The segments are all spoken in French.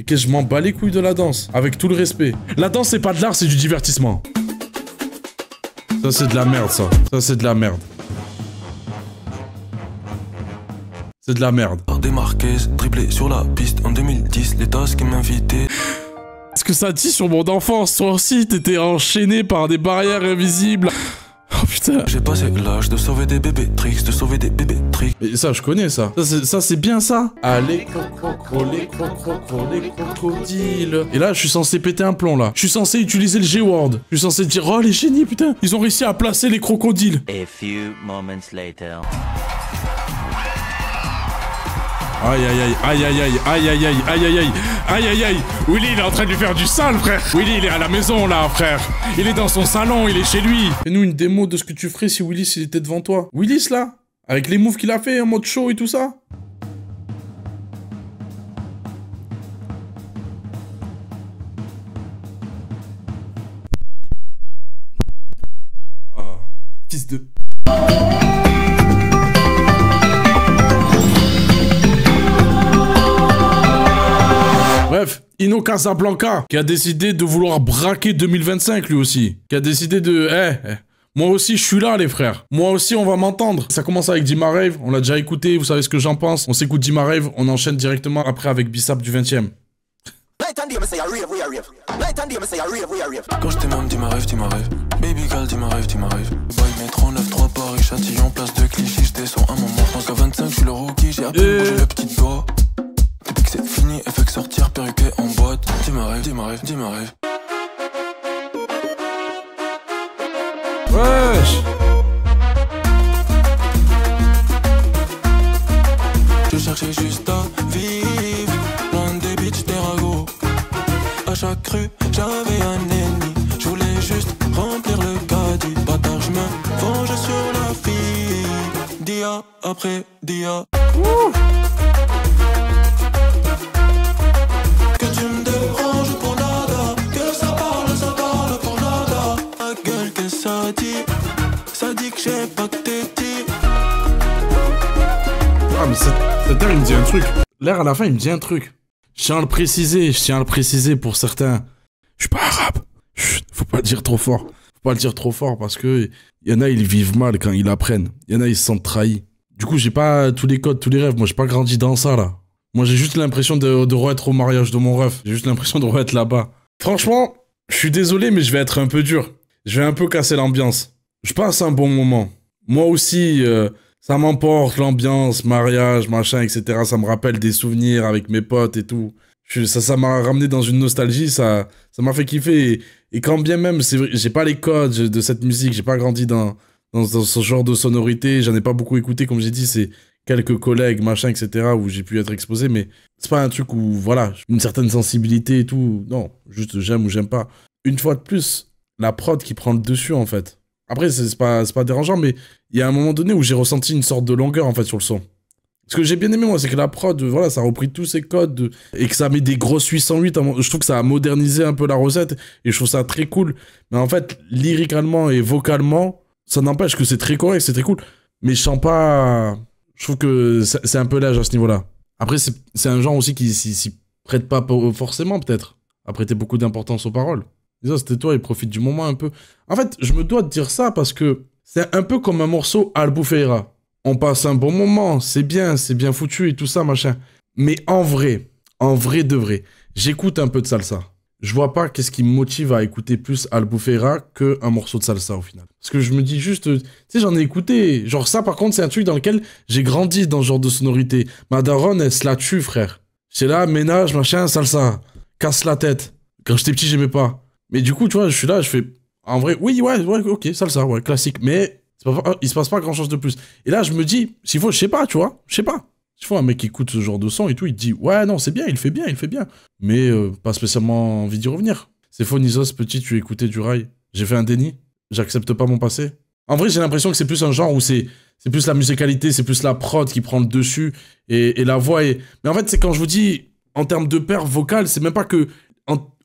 Et que je m'en bats les couilles de la danse, avec tout le respect. La danse, c'est pas de l'art, c'est du divertissement. Ça, c'est de la merde, ça. Ça, c'est de la merde. C'est de la merde. Démarqué, dribblé sur la piste en 2010, les tasses qui m'invitaient. Ce que ça dit sur mon enfance, toi aussi, t'étais enchaîné par des barrières invisibles. Oh putain. J'ai passé l'âge de sauver des bébés tricks, de sauver des bébés tricks. Mais ça, je connais ça. Ça, c'est bien ça. Allez, les crocodiles. Et là, je suis censé péter un plomb, là. Je suis censé utiliser le G-word. Je suis censé dire, oh, les génies, putain. Ils ont réussi à placer les crocodiles. A few moments later. Aïe aïe aïe aïe aïe aïe aïe aïe aïe aïe aïe aïe aïe aïe aïe. Willy il est en train de lui faire du sale, frère. Willy il est à la maison là, frère. Il est dans son salon, il est chez lui. Fais-nous une démo de ce que tu ferais si Willis il était devant toi. Willis là, avec les moves qu'il a fait en mode show et tout ça. Oh, fils de... Bref, Ino Casablanca, qui a décidé de vouloir braquer 2025 lui aussi. Qui a décidé de... moi aussi je suis là les frères. Moi aussi on va m'entendre. Ça commence avec Dima Rave, on l'a déjà écouté, vous savez ce que j'en pense. On s'écoute Dima Rave, on enchaîne directement après avec Bissap du 20e. Quand j'étais même Dima Rave, baby girl Dima Rave. Boy métro 9-3 Paris, Châtillon, place de Clichy, j'étais son un moment. Pense qu'à 25 je suis le rookie, j'ai appris à bouger le petit doigt. Depuis que c'est fini, elle fait que sortir perruqué en boîte. Dima Rave. Wesh. Je cherchais juste à vivre, loin des bitches des ragots. À chaque rue, j'avais un ennemi. Je voulais juste remplir le caddie. Bâtard, je me venge sur la fille. Dia après dia. Que tu me déranges pour nada. Que ça parle pour nada. Ma gueule que ça dit que j'ai pas que t'es dit. Ah mais cet air il me dit un truc. L'air à la fin il me dit un truc. Je tiens à le préciser pour certains. Je suis pas arabe. Chut, faut pas le dire trop fort. Faut pas le dire trop fort parce que y en a ils vivent mal quand ils l'apprennent. Y en a ils se sentent trahis. Du coup j'ai pas tous les codes, tous les rêves. Moi j'ai pas grandi dans ça là. Moi j'ai juste l'impression de re-être au mariage de mon ref. J'ai juste l'impression de re-être là-bas. Franchement, je suis désolé mais je vais être un peu dur. Je vais un peu casser l'ambiance. Je passe un bon moment. Moi aussi, ça m'emporte l'ambiance, mariage, machin, etc. Ça me rappelle des souvenirs avec mes potes et tout. Ça m'a ramené dans une nostalgie, ça m'a fait kiffer. Et quand bien même, c'est vrai, j'ai pas les codes de cette musique, j'ai pas grandi dans ce genre de sonorité, j'en ai pas beaucoup écouté, comme j'ai dit, c'est quelques collègues, machin, etc. où j'ai pu être exposé, mais c'est pas un truc où, voilà, une certaine sensibilité et tout. Non, juste j'aime ou j'aime pas. Une fois de plus, la prod qui prend le dessus, en fait. Après, c'est pas dérangeant, mais il y a un moment donné où j'ai ressenti une sorte de longueur, en fait, sur le son. Ce que j'ai bien aimé, moi, c'est que la prod, voilà, ça a repris tous ses codes et que ça met des grosses 808. Je trouve que ça a modernisé un peu la recette et je trouve ça très cool. Mais en fait, lyricalement et vocalement, ça n'empêche que c'est très correct, c'est très cool. Mais je sens pas... Je trouve que c'est un peu l'âge à ce niveau-là. Après, c'est un genre aussi qui s'y prête pas forcément, peut-être, à prêter beaucoup d'importance aux paroles. Et ça, c'était toi, il profite du moment un peu. En fait, je me dois de dire ça parce que c'est un peu comme un morceau Albufeira. On passe un bon moment, c'est bien foutu et tout ça, machin. Mais en vrai de vrai, j'écoute un peu de salsa. Je vois pas qu'est-ce qui me motive à écouter plus Albufeira qu'un morceau de salsa au final. Parce que je me dis juste, tu sais, j'en ai écouté. Genre ça, par contre, c'est un truc dans lequel j'ai grandi dans ce genre de sonorité. Ma daronne, elle se la tue, frère. C'est là, ménage, machin, salsa. Casse la tête. Quand j'étais petit, j'aimais pas. Mais du coup, tu vois, je suis là, je fais... En vrai, oui, ouais, ok, salsa, ouais, classique. Mais... il se passe pas grand chose de plus. Et là, je me dis, s'il faut, je sais pas, tu vois, je sais pas. S'il faut un mec qui écoute ce genre de son et tout, il te dit, ouais, non, c'est bien, il fait bien. Mais pas spécialement envie d'y revenir. C'est faux, Nizos, petit, tu écoutais du rail. J'ai fait un déni, j'accepte pas mon passé. En vrai, j'ai l'impression que c'est plus un genre où c'est plus la musicalité, c'est plus la prod qui prend le dessus et la voix est... Mais en fait, c'est quand je vous dis, en termes de perf vocale, c'est même pas que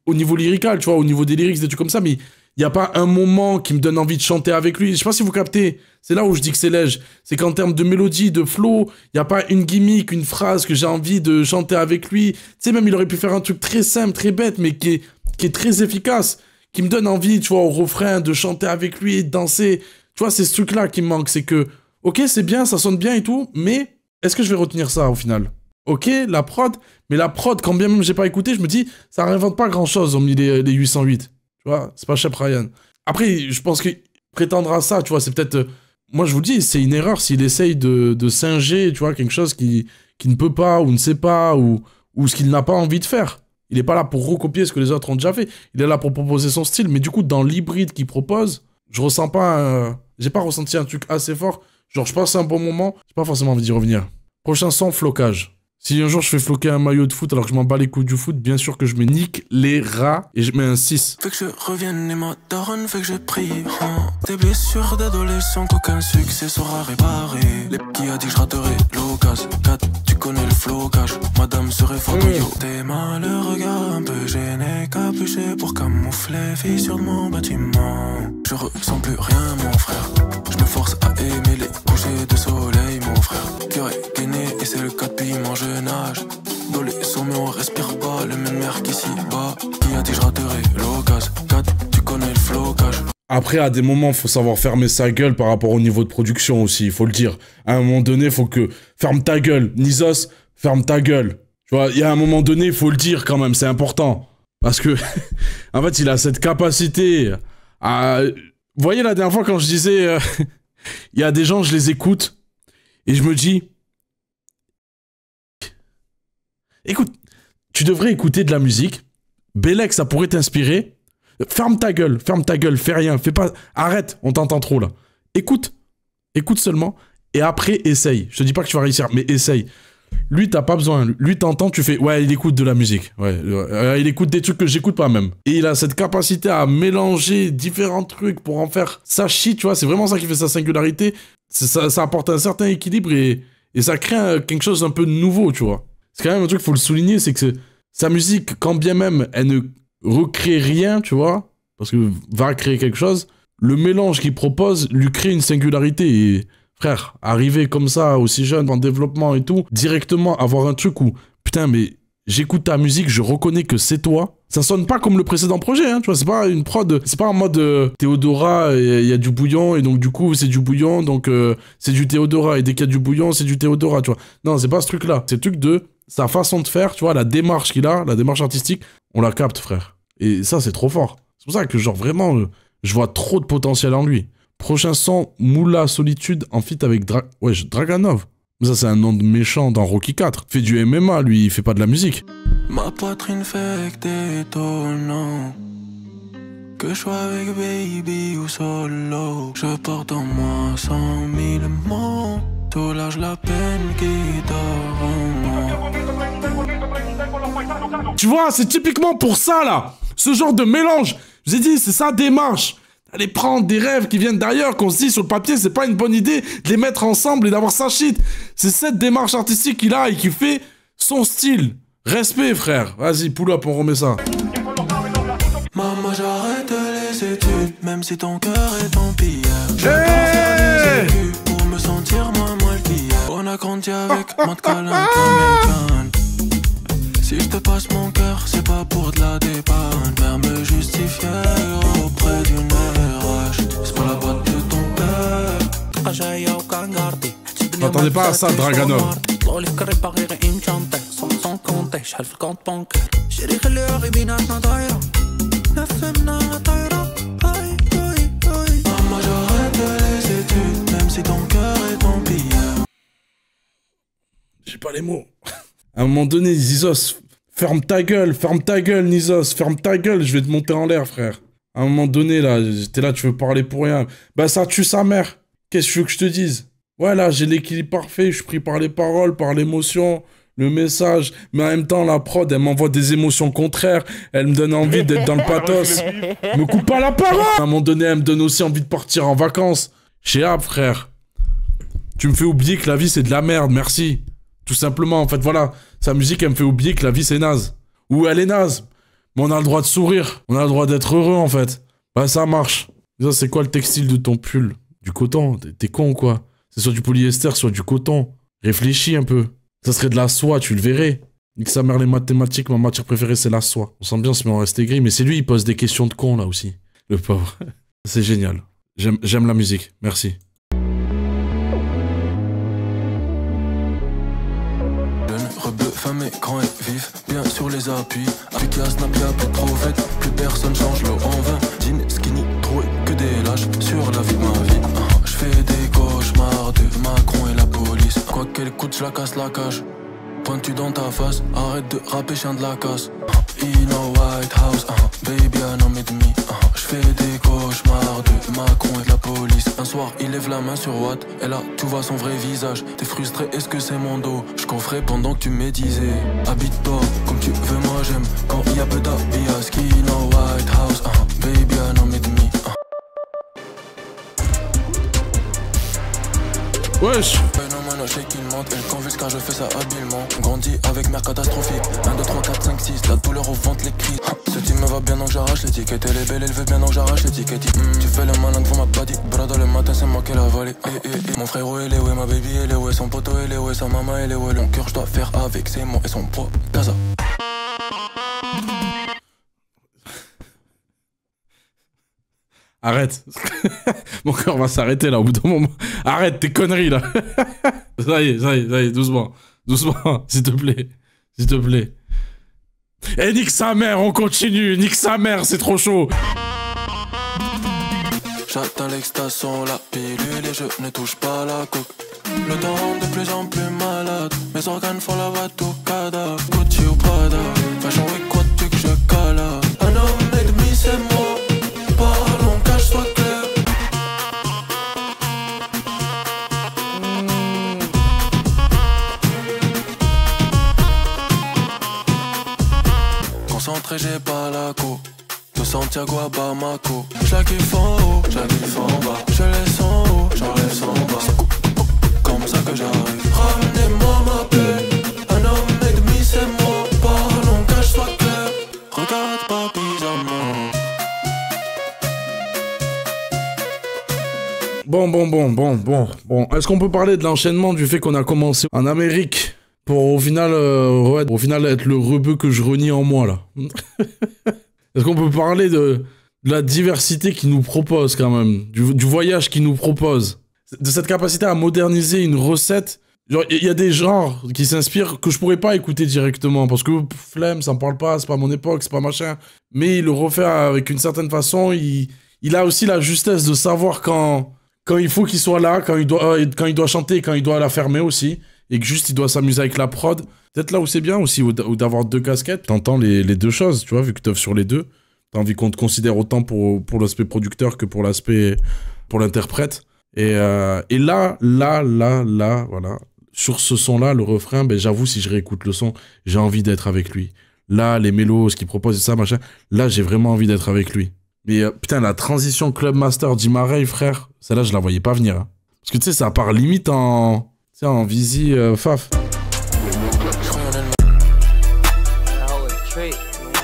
au niveau lyrical, tu vois, au niveau des lyrics, des trucs comme ça, mais Il n'y a pas un moment qui me donne envie de chanter avec lui. Je sais pas si vous captez. C'est là où je dis que c'est léger. C'est qu'en termes de mélodie, de flow, il n'y a pas une gimmick, une phrase que j'ai envie de chanter avec lui. Tu sais, même il aurait pu faire un truc très simple, très bête, mais qui est très efficace. Qui me donne envie, tu vois, au refrain, de chanter avec lui, de danser. Tu vois, c'est ce truc-là qui me manque. C'est que, ok, c'est bien, ça sonne bien et tout, mais est-ce que je vais retenir ça au final? Ok, la prod, mais la prod, quand bien même j'ai pas écouté, je me dis, ça réinvente pas grand-chose, hormis les 808. Tu vois, c'est pas Chef Ryan. Après, je pense qu'il prétendra ça, tu vois, c'est peut-être... moi, je vous le dis, c'est une erreur s'il essaye de singer, tu vois, quelque chose qui ne peut pas, ou ne sait pas, ou ce qu'il n'a pas envie de faire. Il est pas là pour recopier ce que les autres ont déjà fait. Il est là pour proposer son style, mais du coup, dans l'hybride qu'il propose, je ressens pas... j'ai pas ressenti un truc assez fort. Genre, je passe un bon moment, j'ai pas forcément envie d'y revenir. Prochain son, flocage. Si un jour je fais floquer un maillot de foot alors que je m'en bats les couilles du foot, bien sûr que je me nique les rats et je mets un 6. Fait que je revienne et ma daronne fait que je prie. Des blessures d'adolescent qu'aucun succès saura réparer. Les petits a dit que je raterai l'occasion. 4, tu connais le flocage. Madame serait fort yo. T'es mal, le regard un peu gêné, capuché pour camoufler fissure de mon bâtiment. Je ressens plus rien mon frère. Je me force à aimer les couchers de soleil mon frère. Cœur est gainé et c'est le cas depuis mon jeune âge. Dans les sommets on respire pas le même air qu'ici bas. Qui a dit je raterai l'occasion. 4, tu connais le flocage. Après, à des moments, faut savoir fermer sa gueule par rapport au niveau de production aussi, il faut le dire. À un moment donné, faut que... Ferme ta gueule. Nizos, ferme ta gueule. Tu vois, il y a un moment donné, il faut le dire quand même, c'est important. Parce que, en fait, il a cette capacité à... Vous voyez, la dernière fois, quand je disais... Il y a des gens, je les écoute, et je me dis... Écoute, tu devrais écouter de la musique. Bellec, ça pourrait t'inspirer. Ferme ta gueule, fais rien, fais pas... Arrête, on t'entend trop, là. Écoute seulement, et après, essaye. Je te dis pas que tu vas réussir, mais essaye. Lui, t'as pas besoin. Lui, t'entends, tu fais... Ouais, il écoute de la musique. Ouais, il écoute des trucs que j'écoute pas, même. Et il a cette capacité à mélanger différents trucs pour en faire sa shit, tu vois. C'est vraiment ça qui fait sa singularité. Ça apporte un certain équilibre et ça crée quelque chose un peu de nouveau, tu vois. C'est quand même un truc qu'il faut le souligner, c'est que sa musique, quand bien même elle ne recrée rien, tu vois, parce que va créer quelque chose, le mélange qu'il propose lui crée une singularité. Et frère, arriver comme ça, aussi jeune, en développement et tout, directement avoir un truc où, putain, mais j'écoute ta musique, je reconnais que c'est toi. Ça sonne pas comme le précédent projet, hein, tu vois, c'est pas une prod, c'est pas en mode Théodora, il y a du bouillon, et donc du coup, c'est du bouillon, donc c'est du Théodora, et dès qu'il y a du bouillon, c'est du Théodora, tu vois. Non, c'est pas ce truc-là, c'est le truc de sa façon de faire, tu vois, la démarche qu'il a, la démarche artistique, on la capte, frère. Et ça, c'est trop fort. C'est pour ça que, genre, vraiment, je vois trop de potentiel en lui. Prochain son, Moula Solitude en feat avec Draganov. Mais ça, c'est un nom de méchant dans Rocky 4. Il fait du MMA, lui, il fait pas de la musique. Ma poitrine fait que t'es étonnant. Que je sois avec baby ou solo, je porte en moi 100 000 mots. Soulage la peine qui dort en moi. Tu vois, c'est typiquement pour ça, là. Ce genre de mélange. Je vous ai dit, c'est sa démarche. Aller prendre des rêves qui viennent d'ailleurs, qu'on se dit sur le papier, c'est pas une bonne idée de les mettre ensemble et d'avoir sa shit. C'est cette démarche artistique qu'il a et qui fait son style. Respect, frère. Vas-y, pull up, on remet ça. Maman, j'arrête les études, même si ton cœur est en pierre. Je Hey hey pour me sentir moins le pire. On a grandi avec mode câlin comme une canne. Si je te passe mon cœur, c'est pas pour de la dépanne. Vers me justifier auprès d'une RH. C'est pas la boîte de ton père. M'attendez pas à ça, Draganov. Maman, j'arrête les études, même si ton cœur est en pierre. J'ai pas les mots. À un moment donné, Nizos, ferme ta gueule, Nizos, ferme ta gueule, je vais te monter en l'air, frère. À un moment donné, là, t'es là, tu veux parler pour rien. Bah, ça tue sa mère. Qu'est-ce que tu veux que je te dise? Ouais, là, j'ai l'équilibre parfait, je suis pris par les paroles, par l'émotion, le message. Mais en même temps, la prod, elle m'envoie des émotions contraires. Elle me donne envie d'être dans le pathos. Me coupe pas la parole! À un moment donné, elle me donne aussi envie de partir en vacances. Chez Ab, frère. Tu me fais oublier que la vie, c'est de la merde, merci. Tout simplement, en fait, voilà. Sa musique, elle me fait oublier que la vie, c'est naze. Ou elle est naze. Mais on a le droit de sourire. On a le droit d'être heureux, en fait. Bah ça marche. Ça, c'est quoi le textile de ton pull? Du coton? T'es con ou quoi? C'est soit du polyester, soit du coton. Réfléchis un peu. Ça serait de la soie, tu le verrais. Nique sa mère les mathématiques, ma matière préférée c'est la soie. On sent bien se met en rester gris, mais c'est lui, il pose des questions de con là aussi. Le pauvre. C'est génial. J'aime la musique, merci. Famé, grand et vif, bien sur les appuis. Efficace, snap, y'a plus de prophète. Plus personne change l'eau en vain. Jean, skinny, troué, que des lâches sur la vie de ma vie. Je fais des cauchemars de Macron et la police. Quoi qu'elle coûte, je la casse la cage. Pointu dans ta face, arrête de rapper, chien de la casse. In a White House, baby, I know me. Je fais des cauchemars de Macron et de la police. Un soir, il lève la main sur Watt, et là, tu vois son vrai visage. T'es frustré, est-ce que c'est mon dos? Je coffrais pendant que tu médisais. Habite-toi comme tu veux, moi j'aime. Quand il y a peu d'habillage, in a White House, baby, I know me. Wesh. Phénomène shake, il monte, elle convulse car je fais ça habilement. Grandis avec mère catastrophique. 1, 2, 3, 4, 5, 6, la douleur au ventre, les cris. Ce team me va bien donc j'arrache l'étiquette. Elle est belle, elle veut bien donc j'arrache l'étiquette. Tu fais le malin devant ma body. Brada le matin, c'est moi qui l'a volé. Mon frérot, elle est où? Ma baby, elle est où? Son poteau, elle est où? Sa maman, elle est où? Mon cœur, je dois faire avec ses mots et son poids. Casa. Arrête. Mon cœur va s'arrêter là au bout d'un moment. Arrête tes conneries là. Ça y est, doucement. Doucement, s'il te plaît. S'il te plaît. Eh, nique sa mère, on continue. Nique sa mère, c'est trop chaud. J'atteins l'extase la pilule et je ne touche pas la coke. Le temps rend de plus en plus malade. Mes organes font la batucada. Gucci ou Prada, fashion week, quoi tu que je cala. Un homme et demi, c'est moi. Parlons, cache soit clair. Concentré, j'ai pas la co. De Santiago à Bamako. Je la kiffe en haut, je la kiffe en bas. Je laisse en haut, j'enlève son bas. Comme ça que j'arrive. Ramenez-moi ma paix. Un homme et demi, c'est moi. Parlons, cache soit clair. Regarde pas bizarrement. Bon. Est-ce qu'on peut parler de l'enchaînement du fait qu'on a commencé en Amérique pour au final être le rebeu que je renie en moi là? Est-ce qu'on peut parler de la diversité qu'il nous propose quand même, du voyage qu'il nous propose, de cette capacité à moderniser une recette? Genre, il y a des genres qui s'inspirent que je pourrais pas écouter directement parce que flemme, ça me parle pas, c'est pas mon époque, c'est pas machin. Mais il le refait avec une certaine façon. Il a aussi la justesse de savoir quand il faut qu'il soit là, quand il doit chanter, quand il doit la fermer aussi, et que juste il doit s'amuser avec la prod. Peut-être là où c'est bien aussi, ou d'avoir deux casquettes. T'entends les deux choses, tu vois, vu que t'oeuvres sur les deux. T'as envie qu'on te considère autant pour l'aspect producteur que pour l'interprète. Et là, voilà. Sur ce son-là, le refrain, ben j'avoue, si je réécoute le son, j'ai envie d'être avec lui. Là, les mélos, ce qu'il propose, et ça, machin, là, j'ai vraiment envie d'être avec lui. Mais putain, la transition Club Master d'Imarey, frère, celle-là, je la voyais pas venir. Hein. Parce que tu sais, ça part limite en Visi Faf.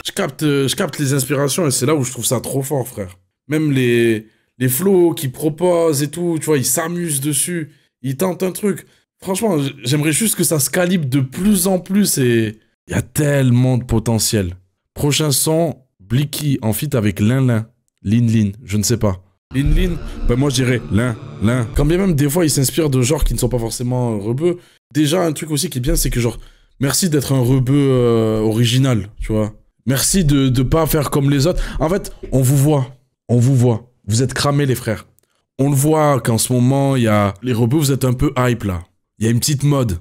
Je capte les inspirations et c'est là où je trouve ça trop fort, frère. Même les flows qu'il propose et tout, tu vois, il s'amuse dessus, il tente un truc. Franchement, j'aimerais juste que ça se calibre de plus en plus et il y a tellement de potentiel. Prochain son, Blicky en feat avec Lin, je ne sais pas. Lin, ben moi je dirais Lin. Quand bien même des fois il s'inspire de genres qui ne sont pas forcément rebeux. Déjà un truc aussi qui est bien, c'est que genre, merci d'être un rebeu original, tu vois. Merci de pas faire comme les autres. En fait, on vous voit. Vous êtes cramés les frères. On le voit qu'en ce moment, il y a les rebeux, vous êtes un peu hype là. Il y a une petite mode.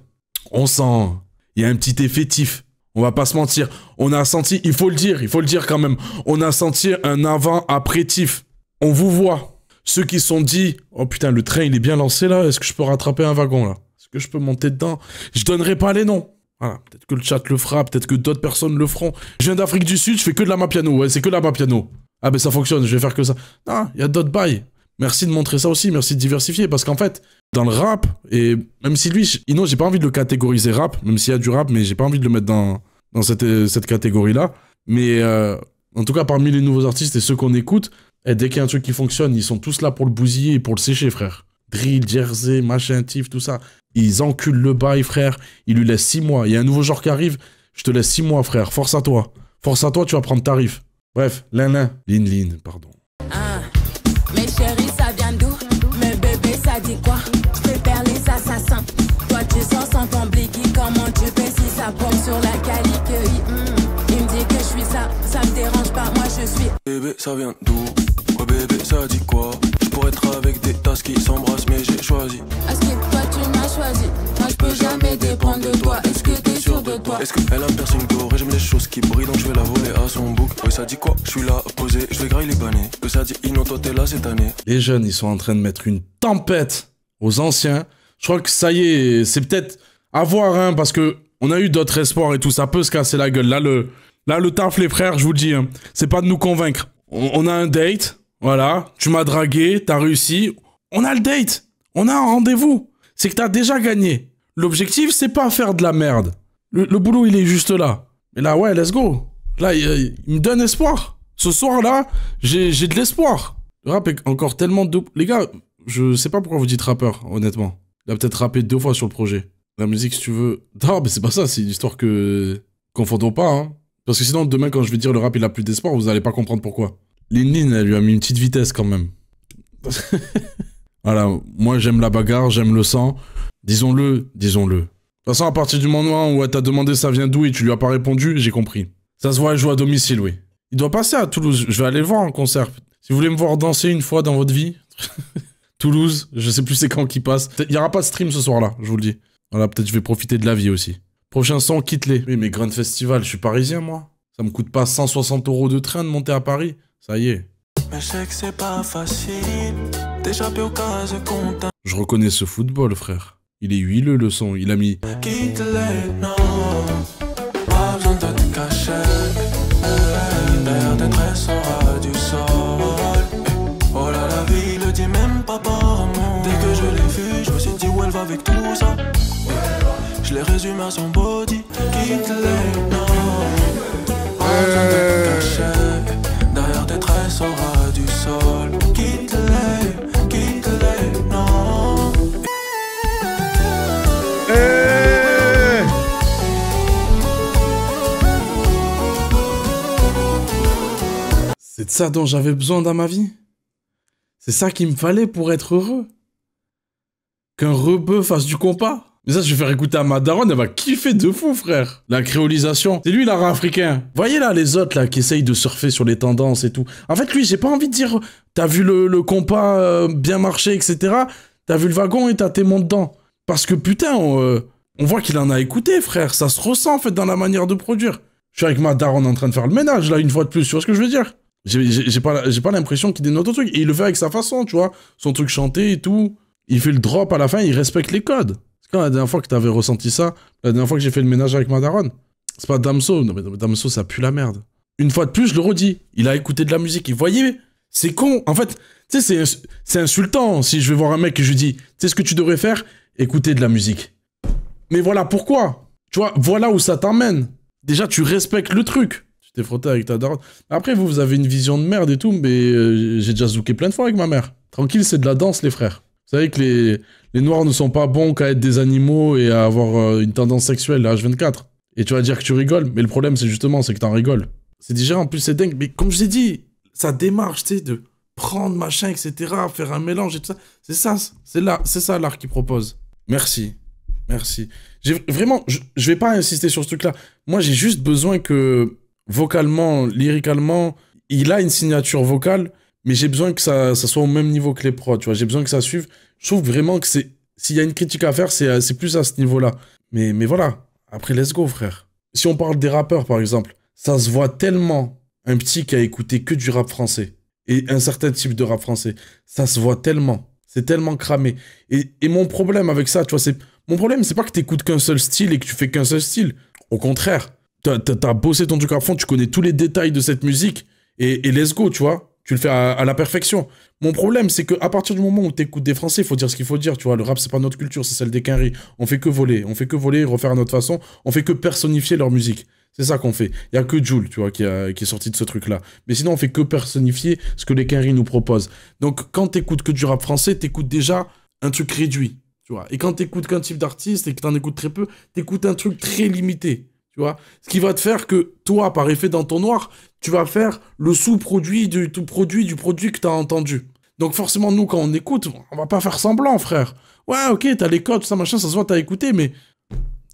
On sent. Il y a un petit effectif. On va pas se mentir. On a senti, il faut le dire quand même. On a senti un avant-après-tif. On vous voit. Ceux qui sont dit, oh putain, le train il est bien lancé là, est-ce que je peux rattraper un wagon là? Est-ce que je peux monter dedans? Je donnerai pas les noms. Voilà, peut-être que le chat le fera, peut-être que d'autres personnes le feront. Je viens d'Afrique du Sud, je fais que de la mapiano, ouais, c'est que de la mapiano. Ah ben ça fonctionne, je vais faire que ça. Non, il y a d'autres bails. Merci de montrer ça aussi, merci de diversifier, parce qu'en fait, dans le rap, et même si lui, Ino, j'ai pas envie de le catégoriser rap, même s'il y a du rap, mais j'ai pas envie de le mettre dans cette catégorie-là. Mais en tout cas, parmi les nouveaux artistes et ceux qu'on écoute, Et dès qu'il y a un truc qui fonctionne, ils sont tous là pour le bousiller et pour le sécher, frère. Drill, Jersey, machin, tif, tout ça. Ils enculent le bail, frère. Ils lui laissent 6 mois. Il y a un nouveau genre qui arrive. Je te laisse 6 mois, frère. Force à toi. Force à toi, tu vas prendre tarif. Bref, Lin, pardon. Ah, mes chéris, ça vient d'où? Mes bébés, ça dit quoi? Je préfère les assassins. Toi, tu sors sans ton blicky. Comment tu fais si ça pompe sur la calique? Il me dit que je suis ça me dérange pas. Moi, je suis. Bébé, ça vient d'où? Ouais, bébé, ça dit quoi? Je pourrais être avec des tasses qui s'embrassent, mais j'ai choisi. Est-ce que toi, tu m'as choisi? Moi, je peux jamais dépendre de toi. Est-ce que t'es sûr de toi? Est-ce qu'elle a un piercing doré? J'aime les choses qui brillent, donc je vais la voler à son bouc. Ouais, ça dit quoi? Je suis là, posé, je vais grailler les banés. Que ça dit, Ino, toi, t'es là cette année. Les jeunes, ils sont en train de mettre une tempête aux anciens. Je crois que ça y est, c'est peut-être à voir, hein, parce que on a eu d'autres espoirs et tout, ça peut se casser la gueule. Là, le taf, les frères, je vous le dis, hein, c'est pas de nous convaincre. On a un date, voilà, tu m'as dragué, t'as réussi. On a le date, on a un rendez-vous. C'est que t'as déjà gagné. L'objectif, c'est pas faire de la merde. Le boulot, il est juste là. Mais là, ouais, let's go. Là, il me donne espoir. Ce soir-là, j'ai de l'espoir. Le rap est encore tellement de... Les gars, je sais pas pourquoi vous dites rappeur, honnêtement. Il a peut-être rappé 2 fois sur le projet. La musique, si tu veux... Non, mais c'est pas ça, c'est une histoire que... Confondons pas, hein. Parce que sinon, demain, quand je vais dire le rap, il a plus d'espoir, vous allez pas comprendre pourquoi. Lin, elle lui a mis une petite vitesse, quand même. Voilà, moi, j'aime la bagarre, j'aime le sang. Disons-le. De toute façon, à partir du moment où elle t'a demandé ça vient d'où et tu lui as pas répondu, j'ai compris. Ça se voit, elle joue à domicile, oui. Il doit passer à Toulouse, je vais aller le voir en concert. Si vous voulez me voir danser une fois dans votre vie... Toulouse, je sais plus c'est quand qui passe. Il y aura pas de stream ce soir-là, je vous le dis. Voilà, peut-être je vais profiter de la vie aussi. Prochain son, quitte-les. Oui, mais Grand Festival, je suis parisien, moi. Ça me coûte pas 160 € de train de monter à Paris. Ça y est. Mais je sais que c'est pas facile d'échapper aux cases comptables. Je reconnais ce football, frère. Il est huileux, le son. Il a mis... Quitte-les, non. Pas besoin de te cacher. Père détresse aura du sol. Oh là, la vie le dit même pas par mots. Dès que je l'ai vue, je me suis dit où elle va avec tout ça. Je l'ai résumé à son body. Quitte-les, non. Pas besoin de te cacher. Derrière détresse aura du sol. Quitte-les, non. C'est de ça dont j'avais besoin dans ma vie. C'est ça qu'il me fallait pour être heureux. Qu'un rebeu fasse du compas. Mais ça, je vais faire écouter à ma daronne, elle va kiffer de fou, frère. La créolisation. C'est lui, l'art africain. Voyez là, les autres, là, qui essayent de surfer sur les tendances et tout. En fait, lui, j'ai pas envie de dire, t'as vu le compas bien marcher, etc. T'as vu le wagon et t'as tes mots dedans. Parce que, putain, on voit qu'il en a écouté, frère. Ça se ressent, en fait, dans la manière de produire. Je suis avec ma daronne en train de faire le ménage, là, une fois de plus. Tu vois ce que je veux dire? J'ai pas l'impression qu'il dénote un truc. Et il le fait avec sa façon, tu vois. Son truc chanté et tout. Il fait le drop à la fin, il respecte les codes. C'est quand la dernière fois que t'avais ressenti ça? La dernière fois que j'ai fait le ménage avec ma daronne? C'est pas Damso. Non, mais Damso, ça pue la merde. Une fois de plus, je le redis. Il a écouté de la musique. Il voyait, c'est con. En fait, tu sais, c'est insultant si je vais voir un mec et je lui dis, tu sais ce que tu devrais faire? Écouter de la musique. Mais voilà pourquoi. Tu vois, voilà où ça t'emmène. Déjà, tu respectes le truc. Tu t'es frotté avec ta daronne. Après, vous avez une vision de merde et tout, mais j'ai déjà zouké plein de fois avec ma mère. Tranquille, c'est de la danse, les frères. Vous savez que les noirs ne sont pas bons qu'à être des animaux et à avoir une tendance sexuelle à H24. Et tu vas dire que tu rigoles, mais le problème, c'est justement, c'est que t'en rigoles. C'est déjà, en plus, c'est dingue. Mais comme je t'ai dit, ça démarche, tu sais, de prendre machin, etc., faire un mélange et tout ça. C'est ça l'art qu'il propose. Merci. Vraiment, je vais pas insister sur ce truc-là. Moi, j'ai juste besoin que, vocalement, lyricalement, il a une signature vocale, mais j'ai besoin que ça soit au même niveau que les prods, tu vois. J'ai besoin que ça suive. Je trouve vraiment que s'il y a une critique à faire, c'est plus à ce niveau-là. Mais voilà. Après, let's go, frère. Si on parle des rappeurs, par exemple, ça se voit tellement, un petit qui a écouté que du rap français, et un certain type de rap français, ça se voit tellement. C'est tellement cramé. Et mon problème avec ça, tu vois, mon problème, c'est pas que t'écoutes qu'un seul style et que tu fais qu'un seul style. Au contraire, t'as bossé ton truc à fond, tu connais tous les détails de cette musique, et let's go, tu vois. Tu le fais à la perfection. Mon problème, c'est qu'à partir du moment où t'écoutes des Français, il faut dire ce qu'il faut dire, tu vois. Le rap, c'est pas notre culture, c'est celle des quinries. On fait que voler, refaire à notre façon. On fait que personnifier leur musique. C'est ça qu'on fait. Il y a que Jul, tu vois, qui est sorti de ce truc-là. Mais sinon, on fait que personnifier ce que les Quinry nous proposent. Donc, quand t'écoutes que du rap français, t'écoutes déjà un truc réduit, tu vois. Et quand t'écoutes qu'un type d'artiste et que t'en écoutes très peu, t'écoutes un truc très limité, tu vois. Ce qui va te faire que, toi, par effet d'entonnoir, tu vas faire le sous-produit du produit que t'as entendu. Donc, forcément, nous, quand on écoute, on va pas faire semblant, frère. Ouais, ok, t'as les codes, tout ça, machin, ça se voit, t'as écouté, mais...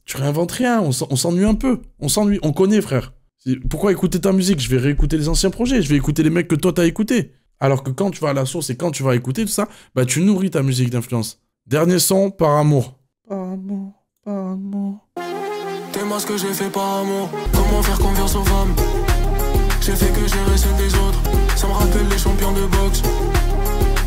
Tu réinventes rien, on s'ennuie un peu. On s'ennuie, on connaît, frère. Pourquoi écouter ta musique? Je vais réécouter les anciens projets, je vais écouter les mecs que toi t'as écoutés. Alors que quand tu vas à la source et quand tu vas écouter tout ça, bah tu nourris ta musique d'influence. Dernier son, Par amour. Par amour, par amour. T'es-moi ce que j'ai fait par amour. Comment faire confiance aux femmes? J'ai fait que gérer celles des autres. Ça me rappelle les champions de boxe.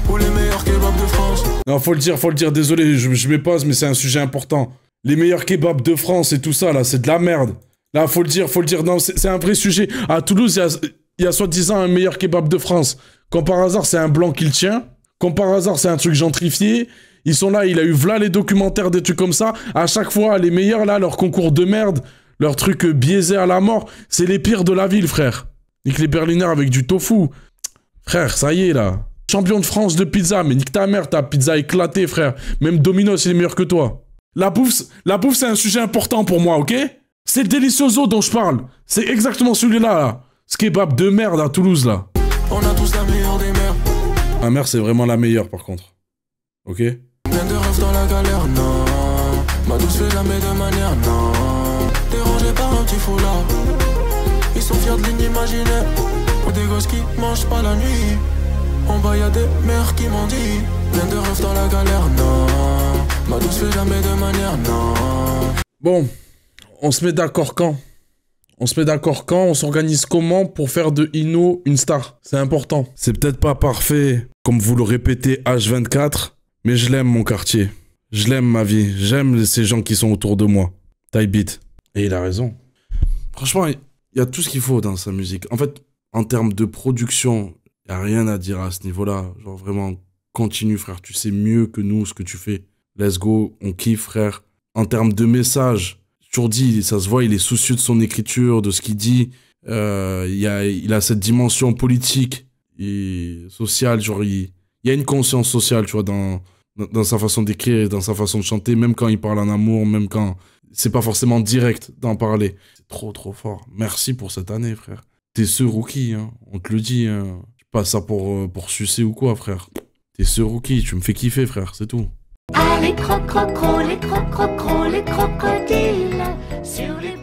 Ou les meilleurs kebabs de France. Non, faut le dire, désolé, je m'épose, mais c'est un sujet important. Les meilleurs kebabs de France et tout ça, là, c'est de la merde. Là, faut le dire, non, c'est un vrai sujet. À Toulouse, il y a soi-disant un meilleur kebab de France. Quand par hasard, c'est un blanc qui le tient. Quand par hasard, c'est un truc gentrifié. Ils sont là, il a eu v'là les documentaires, des trucs comme ça. À chaque fois, les meilleurs, là, leurs concours de merde, leurs trucs biaisés à la mort, c'est les pires de la ville, frère. Nique les Berliners avec du tofu. Frère, ça y est, là. Champion de France de pizza, mais nique ta mère, ta pizza éclatée, frère. Même Domino's, il est meilleur que toi. La bouffe, c'est un sujet important pour moi, ok? C'est le Delicioso dont je parle. C'est exactement celui-là, là. Ce kebab de merde à Toulouse, là. On a tous la meilleure des mères. Ma mère, c'est vraiment la meilleure, par contre. Ok? Plein de rêves dans la galère, non. Ma douce fait jamais de manière, non. Dérangé par un petit foulard. Ils sont fiers de l'inimaginaire. Ou des gosses qui mangent pas la nuit. En bas y'a des mères qui m'ont dit. Plein de rêves dans la galère, non. Ma douce fait jamais de manière, non. Bon, on se met d'accord quand? On s'organise comment pour faire de Ino une star? C'est important. C'est peut-être pas parfait, comme vous le répétez H24, mais je l'aime mon quartier. Je l'aime ma vie. J'aime ces gens qui sont autour de moi. Type Beat. Et il a raison. Franchement, il y a tout ce qu'il faut dans sa musique. En fait, en termes de production, il n'y a rien à dire à ce niveau-là. Genre vraiment, continue frère. Tu sais mieux que nous ce que tu fais. Let's go, on kiffe, frère. En termes de message, toujours dit, ça se voit, il est soucieux de son écriture, de ce qu'il dit. Il a cette dimension politique et sociale. Genre, il y a une conscience sociale, tu vois, dans sa façon d'écrire et dans sa façon de chanter, même quand il parle en amour, même quand c'est pas forcément direct d'en parler. C'est trop, trop fort. Merci pour cette année, frère. T'es ce rookie, hein. On te le dit, hein. Pas ça pour sucer ou quoi, frère. T'es ce rookie, tu me fais kiffer, frère, c'est tout. Ah, les crocodiles sur les